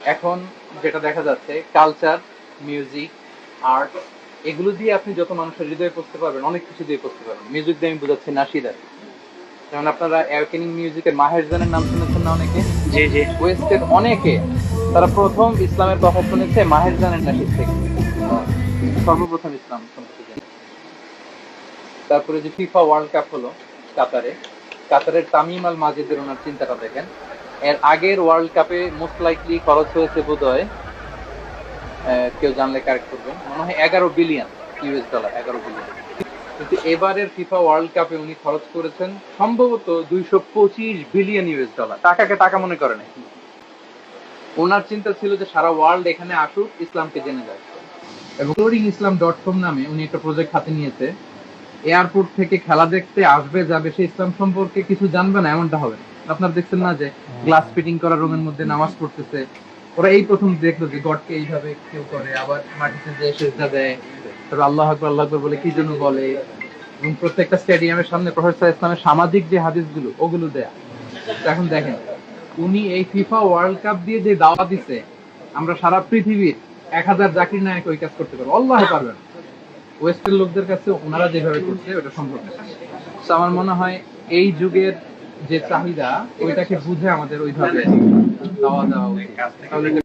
এখন যেটা দেখা যাচ্ছে কালচার, মিউজিক, আর্ট এগুলো দিয়ে আপনি যত মানুষের হৃদয়ে পৌঁছতে পারবেন, অনেক কিছু দিয়ে পৌঁছতে পারবেন। মিউজিক দিয়ে আমি বুঝাচ্ছি নাশিদার, যেমন আপনারা অ্যাওয়েকেনিং মিউজিকের মাহের জানের নাম শুনেছেন না অনেকে? জি জি। ওয়েস্টের অনেকে তারা প্রথম ইসলামের কথা শুনেছে মাহের জানের নাশিদ থেকে, সর্বপ্রথম ইসলাম সম্পর্কে জেনে। তারপরে যে ফিফা ওয়ার্ল্ড কাপ হলো কাতারে, কাতারের তামিম আল মাজেদের ওনার চিন্তাটা দেখেন। এর আগের ওয়ার্ল্ড কাপে মোস্ট লাইকলি খরচ হয়েছে বোধহয়, কেউ জানলে কারেক্ট করবেন, মনে হয় 11 বিলিয়ন ইউএস ডলার, 11 বিলিয়ন। কিন্তু এবারের ফিফা ওয়ার্ল্ড কাপে উনি খরচ করেছেন সম্ভবত 225 বিলিয়ন ইউএস ডলার। টাকাকে টাকা মনে করে নাই। ওনার চিন্তা ছিল যে সারা ওয়ার্ল্ড এখানে আসুক, ইসলামকে জেনে যায়। এবং exploringislam.com নামে উনি একটা প্রজেক্ট হাতে নিয়েছে। এয়ারপোর্ট থেকে খেলা দেখতে আসবে যাবে, সে ইসলাম সম্পর্কে কিছু জানবে না এমনটা হবে। আপনার দেখছেন না যে গ্লাস ফিটিং করা রুমের মধ্যে নামাজ পড়তেছে, ওরা এই প্রথম দেখলো যে গডকে এইভাবে কেউ করে, আবার মাটিতে যে সেজদা দেয়, তারপর আল্লাহ আকবার আল্লাহ আকবার বলে কি জন্য বলে, এবং প্রত্যেকটা স্টেডিয়ামের সামনে প্রফেসর ইসলামের সামাজিক যে হাদিসগুলো ওগুলো দেয়া। তো এখন দেখেন উনি এই ফিফা ওয়ার্ল্ড কাপ দিয়ে যে দাওয়া দিছে, আমরা সারা পৃথিবীর 1000 জাকির নায়ক ওই কাজ করতে পারবো, আল্লাহ পারবেন। ওয়েস্টের লোকদের কাছে ওনারা যেভাবে করছে ওটা সম্ভব না। তো আমার মনে হয় এই যুগের যে চাহিদা ওইটাকে বুঝে আমাদের ওইভাবে দাওয়া দেওয়া উচিত, তাহলে এটা